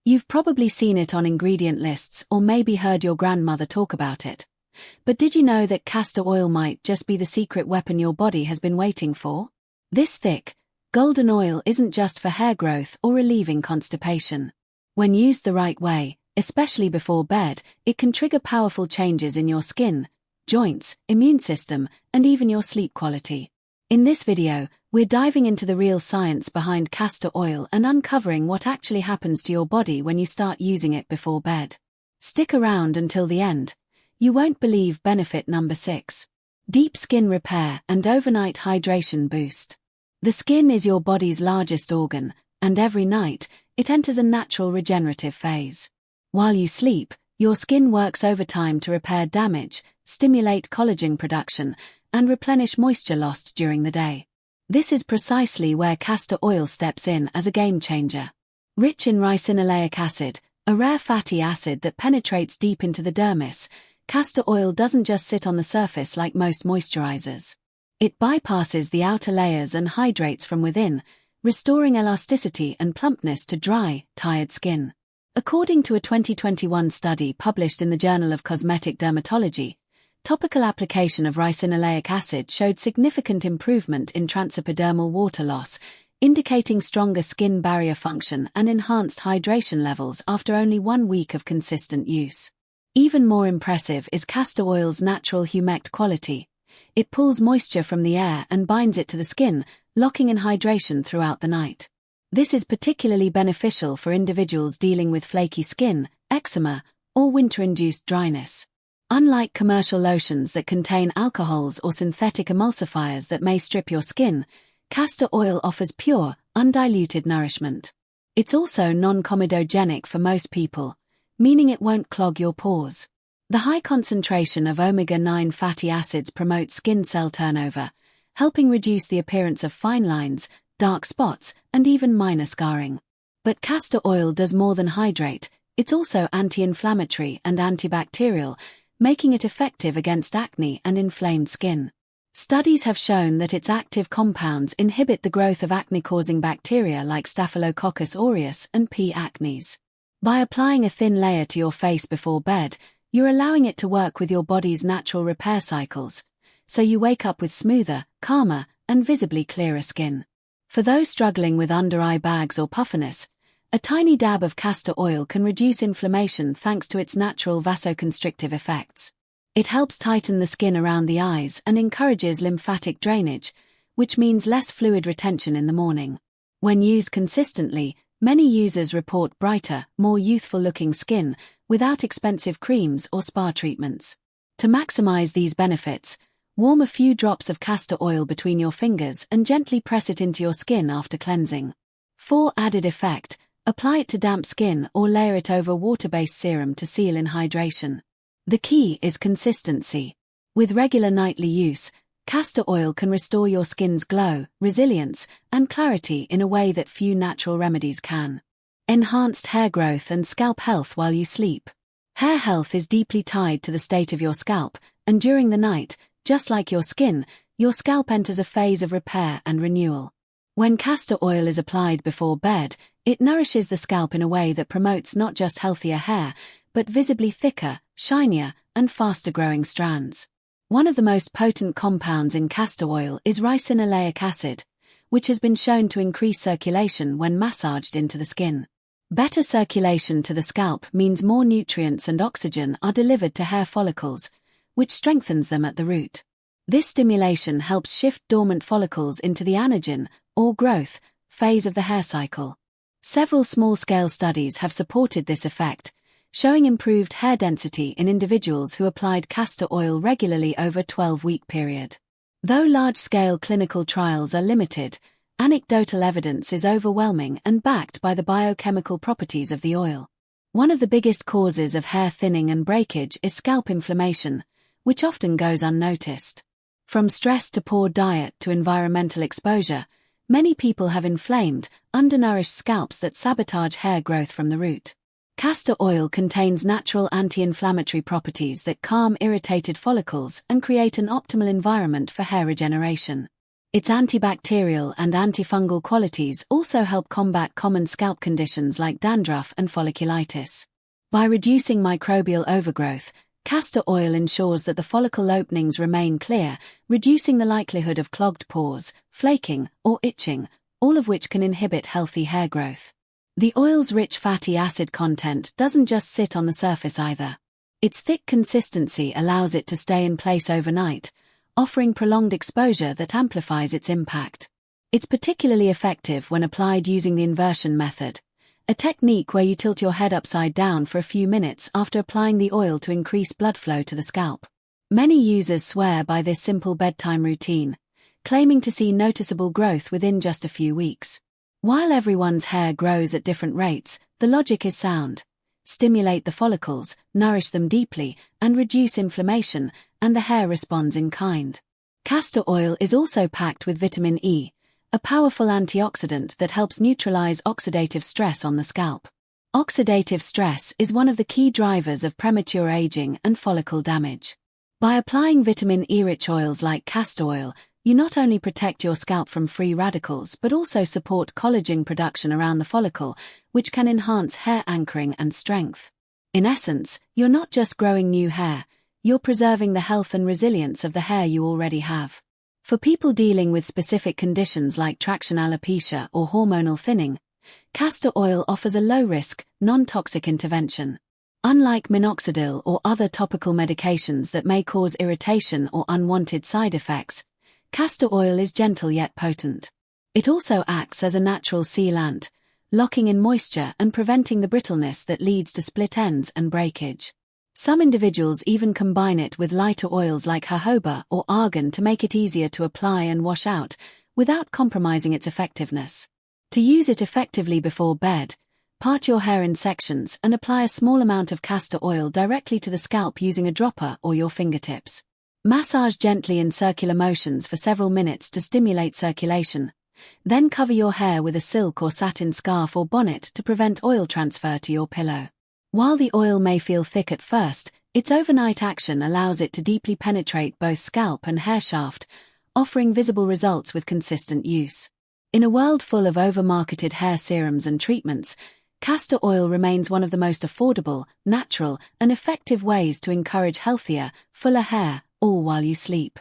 You've probably seen it on ingredient lists or maybe heard your grandmother talk about it. But did you know that castor oil might just be the secret weapon your body has been waiting for? This thick, golden oil isn't just for hair growth or relieving constipation. When used the right way, especially before bed, it can trigger powerful changes in your skin, joints, immune system, and even your sleep quality. In this video, we're diving into the real science behind castor oil and uncovering what actually happens to your body when you start using it before bed. Stick around until the end. You won't believe benefit number 6. Deep skin repair and overnight hydration boost. The skin is your body's largest organ, and every night, it enters a natural regenerative phase. While you sleep, your skin works overtime to repair damage, stimulate collagen production, and replenish moisture lost during the day. This is precisely where castor oil steps in as a game changer. Rich in ricinoleic acid, a rare fatty acid that penetrates deep into the dermis, castor oil doesn't just sit on the surface like most moisturizers. It bypasses the outer layers and hydrates from within, restoring elasticity and plumpness to dry, tired skin. According to a 2021 study published in the Journal of Cosmetic Dermatology, topical application of ricinoleic acid showed significant improvement in transepidermal water loss, indicating stronger skin barrier function and enhanced hydration levels after only 1 week of consistent use. Even more impressive is castor oil's natural humect quality. It pulls moisture from the air and binds it to the skin, locking in hydration throughout the night. This is particularly beneficial for individuals dealing with flaky skin, eczema, or winter-induced dryness. Unlike commercial lotions that contain alcohols or synthetic emulsifiers that may strip your skin, castor oil offers pure, undiluted nourishment. It's also non-comedogenic for most people, meaning it won't clog your pores. The high concentration of omega-9 fatty acids promotes skin cell turnover, helping reduce the appearance of fine lines, dark spots, and even minor scarring. But castor oil does more than hydrate, it's also anti-inflammatory and antibacterial, making it effective against acne and inflamed skin. Studies have shown that its active compounds inhibit the growth of acne-causing bacteria like Staphylococcus aureus and P. acnes. By applying a thin layer to your face before bed, you're allowing it to work with your body's natural repair cycles, so you wake up with smoother, calmer, and visibly clearer skin. For those struggling with under-eye bags or puffiness, a tiny dab of castor oil can reduce inflammation thanks to its natural vasoconstrictive effects. It helps tighten the skin around the eyes and encourages lymphatic drainage, which means less fluid retention in the morning. When used consistently, many users report brighter, more youthful-looking skin without expensive creams or spa treatments. To maximize these benefits, warm a few drops of castor oil between your fingers and gently press it into your skin after cleansing. For added effect, apply it to damp skin or layer it over water-based serum to seal in hydration. The key is consistency. With regular nightly use, castor oil can restore your skin's glow, resilience, and clarity in a way that few natural remedies can. Enhanced hair growth and scalp health while you sleep. Hair health is deeply tied to the state of your scalp, and during the night, just like your skin, your scalp enters a phase of repair and renewal. When castor oil is applied before bed, it nourishes the scalp in a way that promotes not just healthier hair, but visibly thicker, shinier, and faster-growing strands. One of the most potent compounds in castor oil is ricinoleic acid, which has been shown to increase circulation when massaged into the skin. Better circulation to the scalp means more nutrients and oxygen are delivered to hair follicles, which strengthens them at the root. This stimulation helps shift dormant follicles into the anagen, or growth, phase of the hair cycle. Several small-scale studies have supported this effect, showing improved hair density in individuals who applied castor oil regularly over a 12-week period. Though large-scale clinical trials are limited, anecdotal evidence is overwhelming and backed by the biochemical properties of the oil. One of the biggest causes of hair thinning and breakage is scalp inflammation, which often goes unnoticed. From stress to poor diet to environmental exposure, many people have inflamed, undernourished scalps that sabotage hair growth from the root. Castor oil contains natural anti-inflammatory properties that calm irritated follicles and create an optimal environment for hair regeneration. Its antibacterial and antifungal qualities also help combat common scalp conditions like dandruff and folliculitis. By reducing microbial overgrowth, castor oil ensures that the follicle openings remain clear, reducing the likelihood of clogged pores, flaking, or itching, all of which can inhibit healthy hair growth. The oil's rich fatty acid content doesn't just sit on the surface either. Its thick consistency allows it to stay in place overnight, offering prolonged exposure that amplifies its impact. It's particularly effective when applied using the inversion method, a technique where you tilt your head upside down for a few minutes after applying the oil to increase blood flow to the scalp. Many users swear by this simple bedtime routine, claiming to see noticeable growth within just a few weeks. While everyone's hair grows at different rates, the logic is sound. Stimulate the follicles, nourish them deeply, and reduce inflammation, and the hair responds in kind. Castor oil is also packed with vitamin E, a powerful antioxidant that helps neutralize oxidative stress on the scalp. Oxidative stress is one of the key drivers of premature aging and follicle damage. By applying vitamin E-rich oils like castor oil, you not only protect your scalp from free radicals but also support collagen production around the follicle, which can enhance hair anchoring and strength. In essence, you're not just growing new hair, you're preserving the health and resilience of the hair you already have. For people dealing with specific conditions like traction alopecia or hormonal thinning, castor oil offers a low-risk, non-toxic intervention. Unlike minoxidil or other topical medications that may cause irritation or unwanted side effects, castor oil is gentle yet potent. It also acts as a natural sealant, locking in moisture and preventing the brittleness that leads to split ends and breakage. Some individuals even combine it with lighter oils like jojoba or argan to make it easier to apply and wash out, without compromising its effectiveness. To use it effectively before bed, part your hair in sections and apply a small amount of castor oil directly to the scalp using a dropper or your fingertips. Massage gently in circular motions for several minutes to stimulate circulation. Then cover your hair with a silk or satin scarf or bonnet to prevent oil transfer to your pillow. While the oil may feel thick at first, its overnight action allows it to deeply penetrate both scalp and hair shaft, offering visible results with consistent use. In a world full of over-marketed hair serums and treatments, castor oil remains one of the most affordable, natural, and effective ways to encourage healthier, fuller hair, all while you sleep.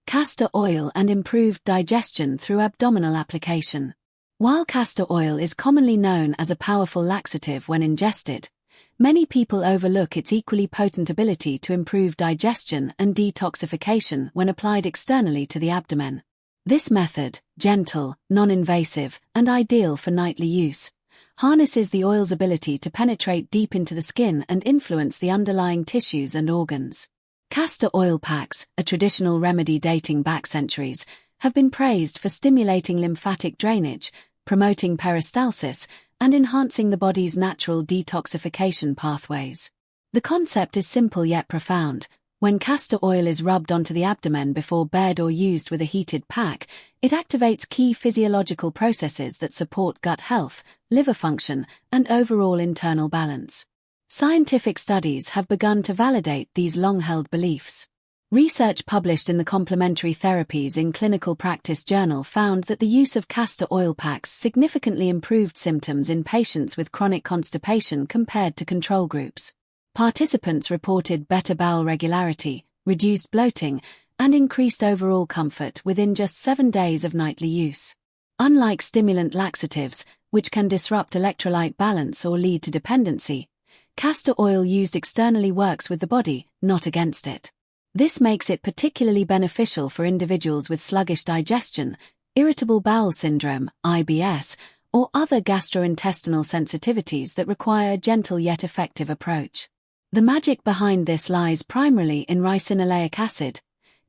Castor oil and improved digestion through abdominal application. While castor oil is commonly known as a powerful laxative when ingested, many people overlook its equally potent ability to improve digestion and detoxification when applied externally to the abdomen. This method, gentle, non-invasive, and ideal for nightly use, harnesses the oil's ability to penetrate deep into the skin and influence the underlying tissues and organs. Castor oil packs, a traditional remedy dating back centuries, have been praised for stimulating lymphatic drainage, promoting peristalsis, and enhancing the body's natural detoxification pathways. The concept is simple yet profound. When castor oil is rubbed onto the abdomen before bed or used with a heated pack, it activates key physiological processes that support gut health, liver function, and overall internal balance. Scientific studies have begun to validate these long-held beliefs. Research published in the Complementary Therapies in Clinical Practice journal found that the use of castor oil packs significantly improved symptoms in patients with chronic constipation compared to control groups. Participants reported better bowel regularity, reduced bloating, and increased overall comfort within just 7 days of nightly use. Unlike stimulant laxatives, which can disrupt electrolyte balance or lead to dependency, castor oil used externally works with the body, not against it. This makes it particularly beneficial for individuals with sluggish digestion, irritable bowel syndrome, IBS, or other gastrointestinal sensitivities that require a gentle yet effective approach. The magic behind this lies primarily in ricinoleic acid,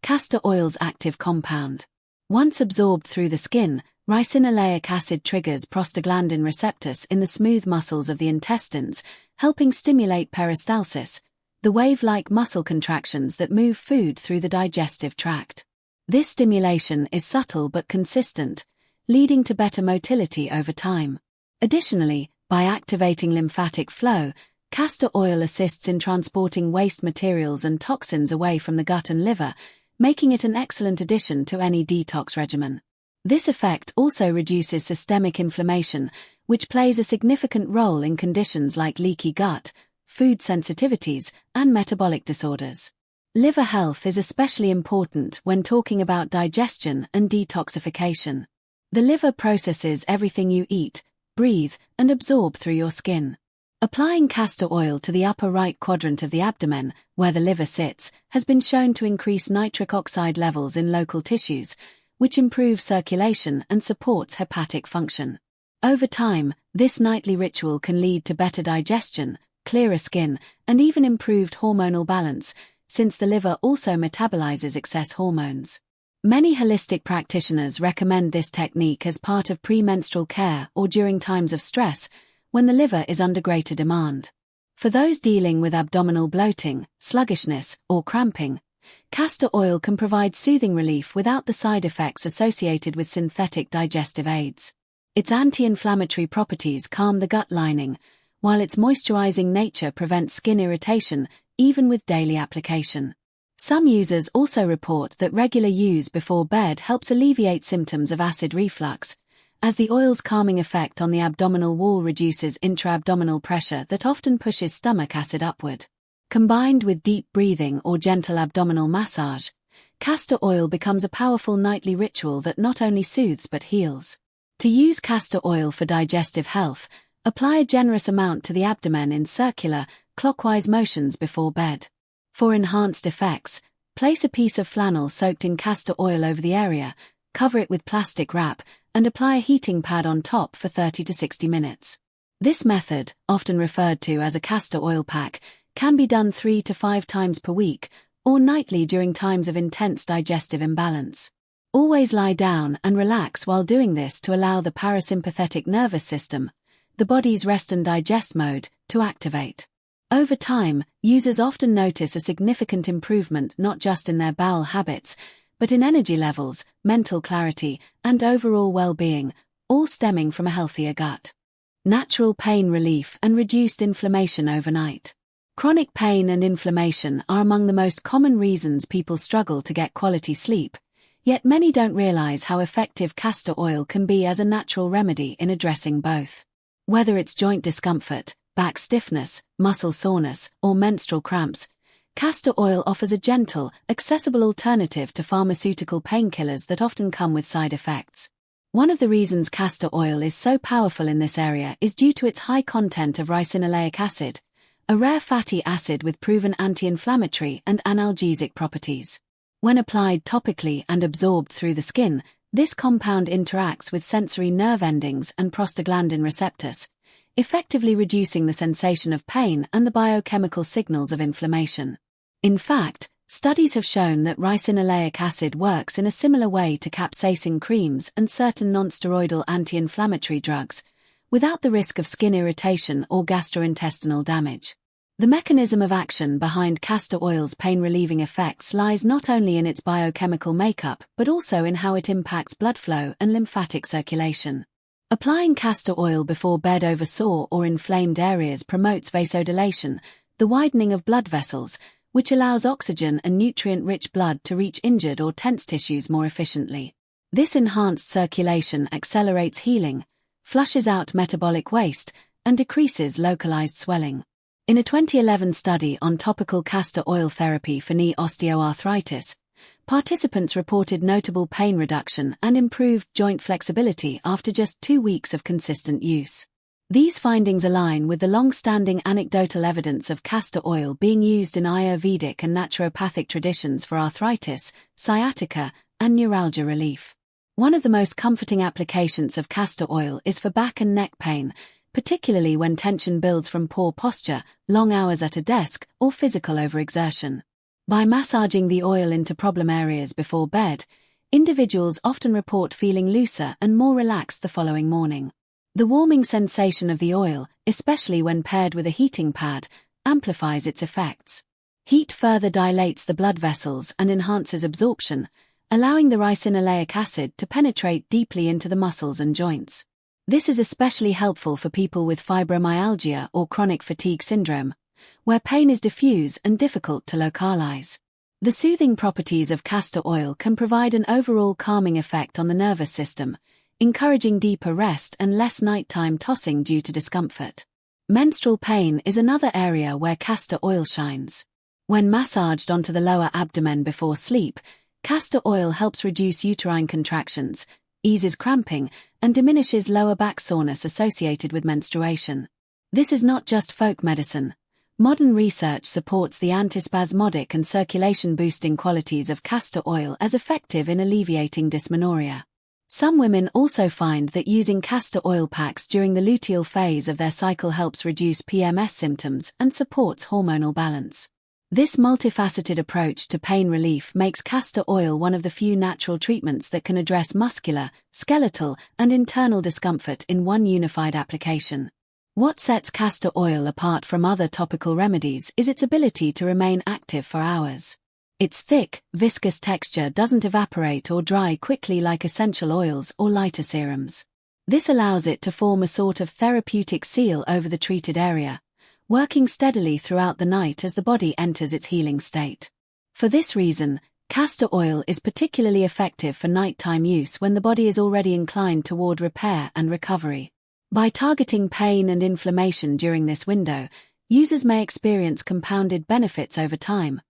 castor oil's active compound. Once absorbed through the skin, ricinoleic acid triggers prostaglandin receptors in the smooth muscles of the intestines, helping stimulate peristalsis, the wave-like muscle contractions that move food through the digestive tract. This stimulation is subtle but consistent, leading to better motility over time. Additionally, by activating lymphatic flow, castor oil assists in transporting waste materials and toxins away from the gut and liver, making it an excellent addition to any detox regimen. This effect also reduces systemic inflammation, which plays a significant role in conditions like leaky gut, food sensitivities, and metabolic disorders. Liver health is especially important when talking about digestion and detoxification. The liver processes everything you eat, breathe, and absorb through your skin. Applying castor oil to the upper right quadrant of the abdomen, where the liver sits, has been shown to increase nitric oxide levels in local tissues, which improves circulation and supports hepatic function. Over time, this nightly ritual can lead to better digestion, clearer skin, and even improved hormonal balance, since the liver also metabolizes excess hormones. Many holistic practitioners recommend this technique as part of premenstrual care or during times of stress, when the liver is under greater demand. For those dealing with abdominal bloating, sluggishness, or cramping, castor oil can provide soothing relief without the side effects associated with synthetic digestive aids. Its anti-inflammatory properties calm the gut lining, while its moisturizing nature prevents skin irritation, even with daily application. Some users also report that regular use before bed helps alleviate symptoms of acid reflux, as the oil's calming effect on the abdominal wall reduces intra-abdominal pressure that often pushes stomach acid upward. Combined with deep breathing or gentle abdominal massage, castor oil becomes a powerful nightly ritual that not only soothes but heals. To use castor oil for digestive health, apply a generous amount to the abdomen in circular, clockwise motions before bed. For enhanced effects, place a piece of flannel soaked in castor oil over the area, cover it with plastic wrap, and apply a heating pad on top for 30 to 60 minutes. This method, often referred to as a castor oil pack, can be done 3 to 5 times per week, or nightly during times of intense digestive imbalance. Always lie down and relax while doing this to allow the parasympathetic nervous system, the body's rest and digest mode, to activate. Over time, users often notice a significant improvement not just in their bowel habits, but in energy levels, mental clarity, and overall well-being, all stemming from a healthier gut. Natural pain relief and reduced inflammation overnight. Chronic pain and inflammation are among the most common reasons people struggle to get quality sleep, yet many don't realize how effective castor oil can be as a natural remedy in addressing both. Whether it's joint discomfort, back stiffness, muscle soreness, or menstrual cramps, castor oil offers a gentle, accessible alternative to pharmaceutical painkillers that often come with side effects. One of the reasons castor oil is so powerful in this area is due to its high content of ricinoleic acid, a rare fatty acid with proven anti-inflammatory and analgesic properties. When applied topically and absorbed through the skin, this compound interacts with sensory nerve endings and prostaglandin receptors, effectively reducing the sensation of pain and the biochemical signals of inflammation. In fact, studies have shown that ricinoleic acid works in a similar way to capsaicin creams and certain nonsteroidal anti-inflammatory drugs, without the risk of skin irritation or gastrointestinal damage. The mechanism of action behind castor oil's pain-relieving effects lies not only in its biochemical makeup but also in how it impacts blood flow and lymphatic circulation. Applying castor oil before bed over sore or inflamed areas promotes vasodilation, the widening of blood vessels, which allows oxygen and nutrient-rich blood to reach injured or tense tissues more efficiently. This enhanced circulation accelerates healing, flushes out metabolic waste, and decreases localized swelling. In a 2011 study on topical castor oil therapy for knee osteoarthritis, participants reported notable pain reduction and improved joint flexibility after just 2 weeks of consistent use. These findings align with the long-standing anecdotal evidence of castor oil being used in Ayurvedic and naturopathic traditions for arthritis, sciatica, and neuralgia relief. One of the most comforting applications of castor oil is for back and neck pain, particularly when tension builds from poor posture, long hours at a desk, or physical overexertion. By massaging the oil into problem areas before bed, individuals often report feeling looser and more relaxed the following morning. The warming sensation of the oil, especially when paired with a heating pad, amplifies its effects. Heat further dilates the blood vessels and enhances absorption, allowing the ricinoleic acid to penetrate deeply into the muscles and joints. This is especially helpful for people with fibromyalgia or chronic fatigue syndrome, where pain is diffuse and difficult to localize. The soothing properties of castor oil can provide an overall calming effect on the nervous system, encouraging deeper rest and less nighttime tossing due to discomfort. Menstrual pain is another area where castor oil shines. When massaged onto the lower abdomen before sleep, castor oil helps reduce uterine contractions, eases cramping, and diminishes lower back soreness associated with menstruation. This is not just folk medicine. Modern research supports the antispasmodic and circulation-boosting qualities of castor oil as effective in alleviating dysmenorrhea. Some women also find that using castor oil packs during the luteal phase of their cycle helps reduce PMS symptoms and supports hormonal balance. This multifaceted approach to pain relief makes castor oil one of the few natural treatments that can address muscular, skeletal, and internal discomfort in one unified application. What sets castor oil apart from other topical remedies is its ability to remain active for hours. Its thick, viscous texture doesn't evaporate or dry quickly like essential oils or lighter serums. This allows it to form a sort of therapeutic seal over the treated area, working steadily throughout the night as the body enters its healing state. For this reason, castor oil is particularly effective for nighttime use when the body is already inclined toward repair and recovery. By targeting pain and inflammation during this window, users may experience compounded benefits over time: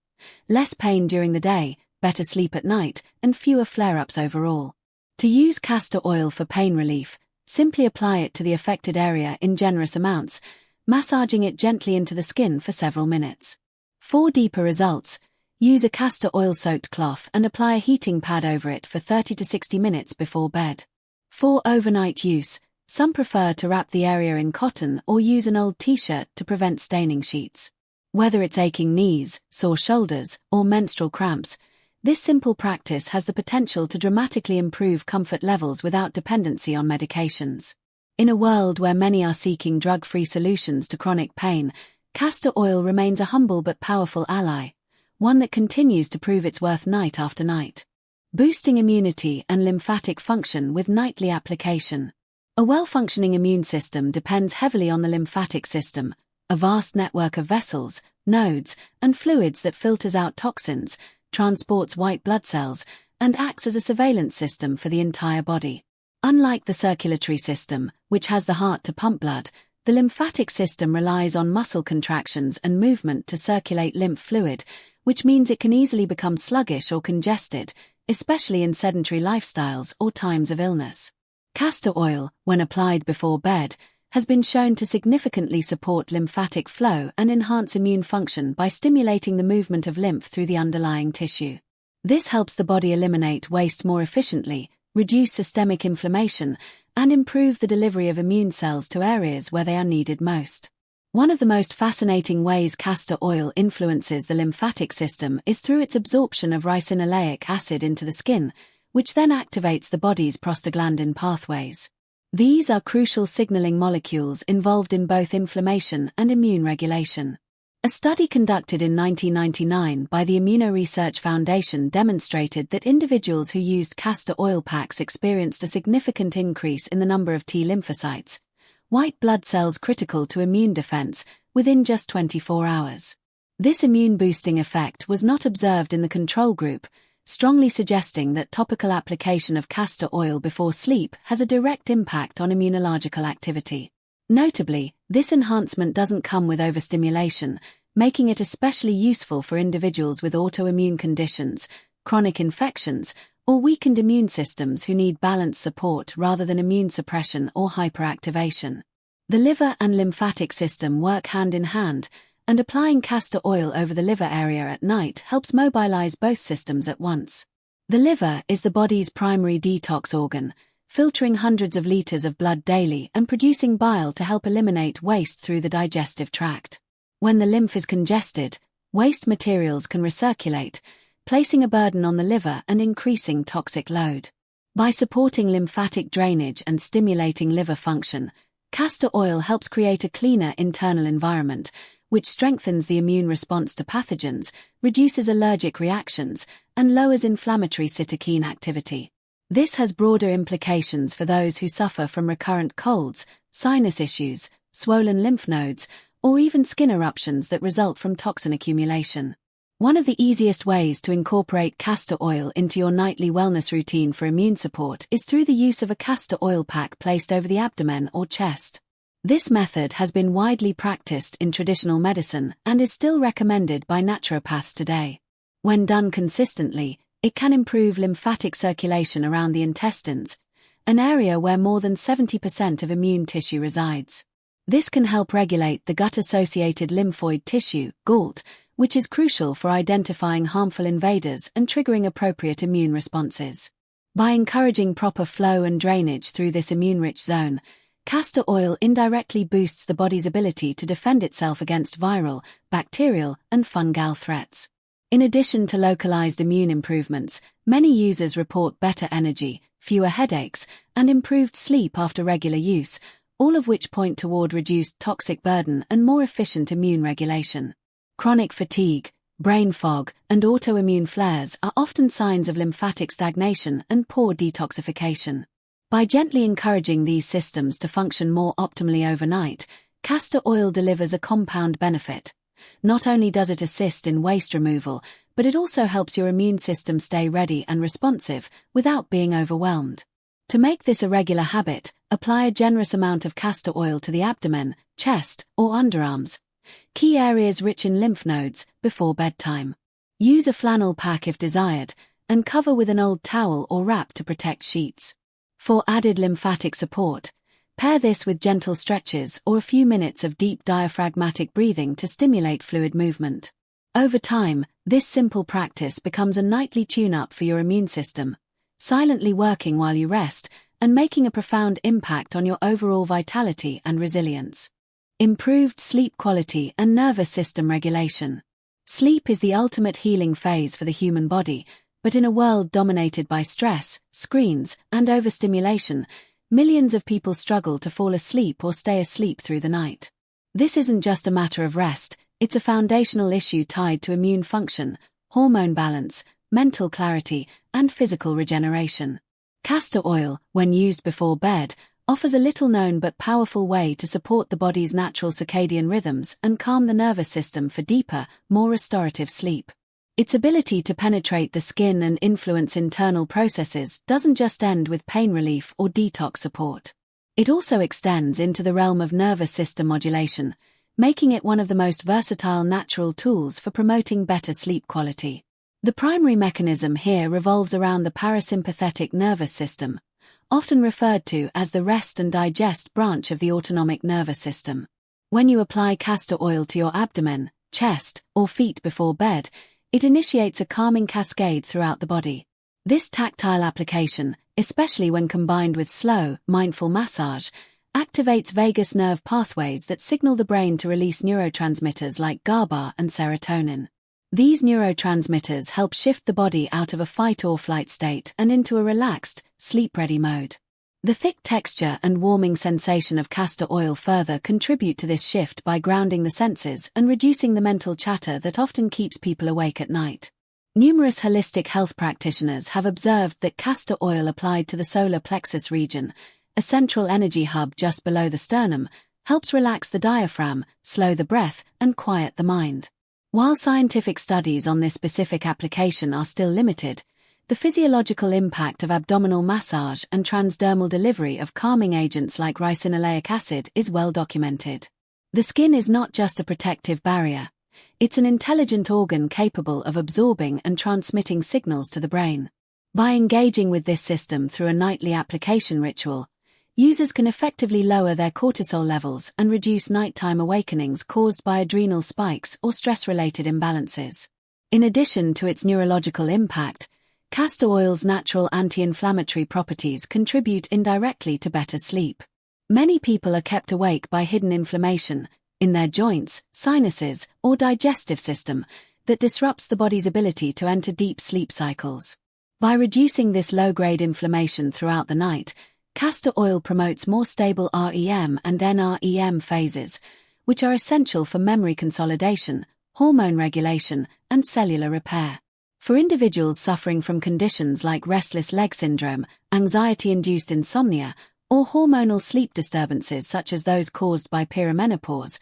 less pain during the day, better sleep at night, and fewer flare-ups overall. To use castor oil for pain relief, simply apply it to the affected area in generous amounts, massaging it gently into the skin for several minutes. For deeper results, use a castor oil-soaked cloth and apply a heating pad over it for 30 to 60 minutes before bed. For overnight use, some prefer to wrap the area in cotton or use an old t-shirt to prevent staining sheets. Whether it's aching knees, sore shoulders, or menstrual cramps, this simple practice has the potential to dramatically improve comfort levels without dependency on medications. In a world where many are seeking drug-free solutions to chronic pain, castor oil remains a humble but powerful ally, one that continues to prove its worth night after night. Boosting immunity and lymphatic function with nightly application. A well-functioning immune system depends heavily on the lymphatic system, a vast network of vessels, nodes, and fluids that filters out toxins, transports white blood cells, and acts as a surveillance system for the entire body. Unlike the circulatory system, which has the heart to pump blood, the lymphatic system relies on muscle contractions and movement to circulate lymph fluid, which means it can easily become sluggish or congested, especially in sedentary lifestyles or times of illness. Castor oil, when applied before bed, has been shown to significantly support lymphatic flow and enhance immune function by stimulating the movement of lymph through the underlying tissue. This helps the body eliminate waste more efficiently, reduce systemic inflammation, and improve the delivery of immune cells to areas where they are needed most. One of the most fascinating ways castor oil influences the lymphatic system is through its absorption of ricinoleic acid into the skin, which then activates the body's prostaglandin pathways. These are crucial signaling molecules involved in both inflammation and immune regulation. A study conducted in 1999 by the Immunoresearch Foundation demonstrated that individuals who used castor oil packs experienced a significant increase in the number of T lymphocytes, white blood cells critical to immune defense, within just 24 hours. This immune-boosting effect was not observed in the control group, strongly suggesting that topical application of castor oil before sleep has a direct impact on immunological activity. Notably, this enhancement doesn't come with overstimulation, making it especially useful for individuals with autoimmune conditions, chronic infections, or weakened immune systems who need balanced support rather than immune suppression or hyperactivation. The liver and lymphatic system work hand in hand, and applying castor oil over the liver area at night helps mobilize both systems at once. The liver is the body's primary detox organ, filtering hundreds of liters of blood daily and producing bile to help eliminate waste through the digestive tract. When the lymph is congested, waste materials can recirculate, placing a burden on the liver and increasing toxic load. By supporting lymphatic drainage and stimulating liver function, castor oil helps create a cleaner internal environment, which strengthens the immune response to pathogens, reduces allergic reactions, and lowers inflammatory cytokine activity. This has broader implications for those who suffer from recurrent colds, sinus issues, swollen lymph nodes, or even skin eruptions that result from toxin accumulation. One of the easiest ways to incorporate castor oil into your nightly wellness routine for immune support is through the use of a castor oil pack placed over the abdomen or chest. This method has been widely practiced in traditional medicine and is still recommended by naturopaths today. When done consistently, it can improve lymphatic circulation around the intestines, an area where more than 70% of immune tissue resides. This can help regulate the gut-associated lymphoid tissue, GALT, which is crucial for identifying harmful invaders and triggering appropriate immune responses. By encouraging proper flow and drainage through this immune-rich zone, castor oil indirectly boosts the body's ability to defend itself against viral, bacterial, and fungal threats. In addition to localized immune improvements, many users report better energy, fewer headaches, and improved sleep after regular use, all of which point toward reduced toxic burden and more efficient immune regulation. Chronic fatigue, brain fog, and autoimmune flares are often signs of lymphatic stagnation and poor detoxification. By gently encouraging these systems to function more optimally overnight, castor oil delivers a compound benefit. Not only does it assist in waste removal, but it also helps your immune system stay ready and responsive without being overwhelmed. To make this a regular habit, apply a generous amount of castor oil to the abdomen, chest, or underarms, key areas rich in lymph nodes, before bedtime. Use a flannel pack if desired, and cover with an old towel or wrap to protect sheets. For added lymphatic support, pair this with gentle stretches or a few minutes of deep diaphragmatic breathing to stimulate fluid movement. Over time, this simple practice becomes a nightly tune-up for your immune system, silently working while you rest and making a profound impact on your overall vitality and resilience. Improved sleep quality and nervous system regulation. Sleep is the ultimate healing phase for the human body, but in a world dominated by stress, screens, and overstimulation, millions of people struggle to fall asleep or stay asleep through the night. This isn't just a matter of rest, it's a foundational issue tied to immune function, hormone balance, mental clarity, and physical regeneration. Castor oil, when used before bed, offers a little-known but powerful way to support the body's natural circadian rhythms and calm the nervous system for deeper, more restorative sleep. Its ability to penetrate the skin and influence internal processes doesn't just end with pain relief or detox support. It also extends into the realm of nervous system modulation, making it one of the most versatile natural tools for promoting better sleep quality. The primary mechanism here revolves around the parasympathetic nervous system, often referred to as the rest and digest branch of the autonomic nervous system. When you apply castor oil to your abdomen, chest, or feet before bed, it initiates a calming cascade throughout the body. This tactile application, especially when combined with slow, mindful massage, activates vagus nerve pathways that signal the brain to release neurotransmitters like GABA and serotonin. These neurotransmitters help shift the body out of a fight-or-flight state and into a relaxed, sleep-ready mode. The thick texture and warming sensation of castor oil further contribute to this shift by grounding the senses and reducing the mental chatter that often keeps people awake at night. Numerous holistic health practitioners have observed that castor oil applied to the solar plexus region, a central energy hub just below the sternum, helps relax the diaphragm, slow the breath, and quiet the mind. While scientific studies on this specific application are still limited, the physiological impact of abdominal massage and transdermal delivery of calming agents like ricinoleic acid is well documented. The skin is not just a protective barrier, it's an intelligent organ capable of absorbing and transmitting signals to the brain. By engaging with this system through a nightly application ritual, users can effectively lower their cortisol levels and reduce nighttime awakenings caused by adrenal spikes or stress-related imbalances. In addition to its neurological impact, castor oil's natural anti-inflammatory properties contribute indirectly to better sleep. Many people are kept awake by hidden inflammation in their joints, sinuses, or digestive system that disrupts the body's ability to enter deep sleep cycles. By reducing this low-grade inflammation throughout the night, castor oil promotes more stable REM and NREM phases, which are essential for memory consolidation, hormone regulation, and cellular repair. For individuals suffering from conditions like restless leg syndrome, anxiety-induced insomnia, or hormonal sleep disturbances such as those caused by perimenopause,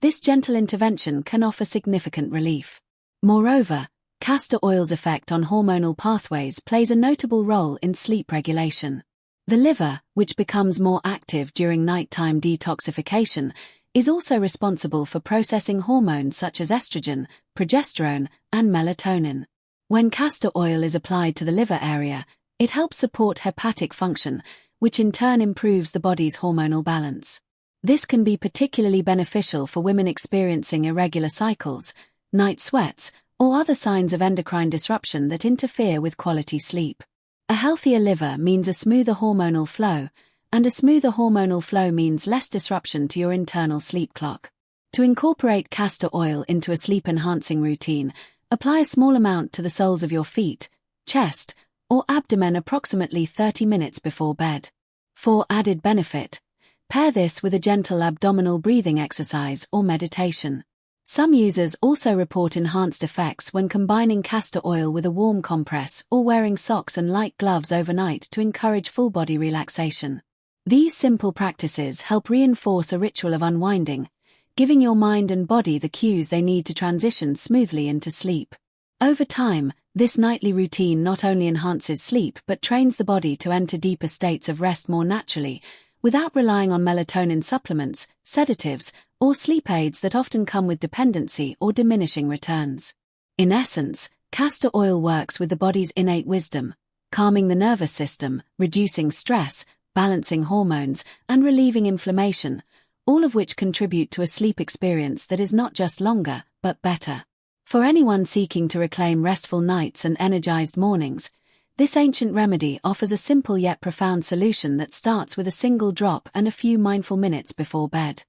this gentle intervention can offer significant relief. Moreover, castor oil's effect on hormonal pathways plays a notable role in sleep regulation. The liver, which becomes more active during nighttime detoxification, is also responsible for processing hormones such as estrogen, progesterone, and melatonin. When castor oil is applied to the liver area, it helps support hepatic function, which in turn improves the body's hormonal balance. This can be particularly beneficial for women experiencing irregular cycles, night sweats, or other signs of endocrine disruption that interfere with quality sleep. A healthier liver means a smoother hormonal flow, and a smoother hormonal flow means less disruption to your internal sleep clock. To incorporate castor oil into a sleep-enhancing routine, apply a small amount to the soles of your feet, chest, or abdomen approximately 30 minutes before bed. For added benefit, pair this with a gentle abdominal breathing exercise or meditation. Some users also report enhanced effects when combining castor oil with a warm compress or wearing socks and light gloves overnight to encourage full-body relaxation. These simple practices help reinforce a ritual of unwinding, giving your mind and body the cues they need to transition smoothly into sleep. Over time, this nightly routine not only enhances sleep but trains the body to enter deeper states of rest more naturally, without relying on melatonin supplements, sedatives, or sleep aids that often come with dependency or diminishing returns. In essence, castor oil works with the body's innate wisdom, calming the nervous system, reducing stress, balancing hormones, and relieving inflammation, all of which contribute to a sleep experience that is not just longer, but better. For anyone seeking to reclaim restful nights and energized mornings, this ancient remedy offers a simple yet profound solution that starts with a single drop and a few mindful minutes before bed.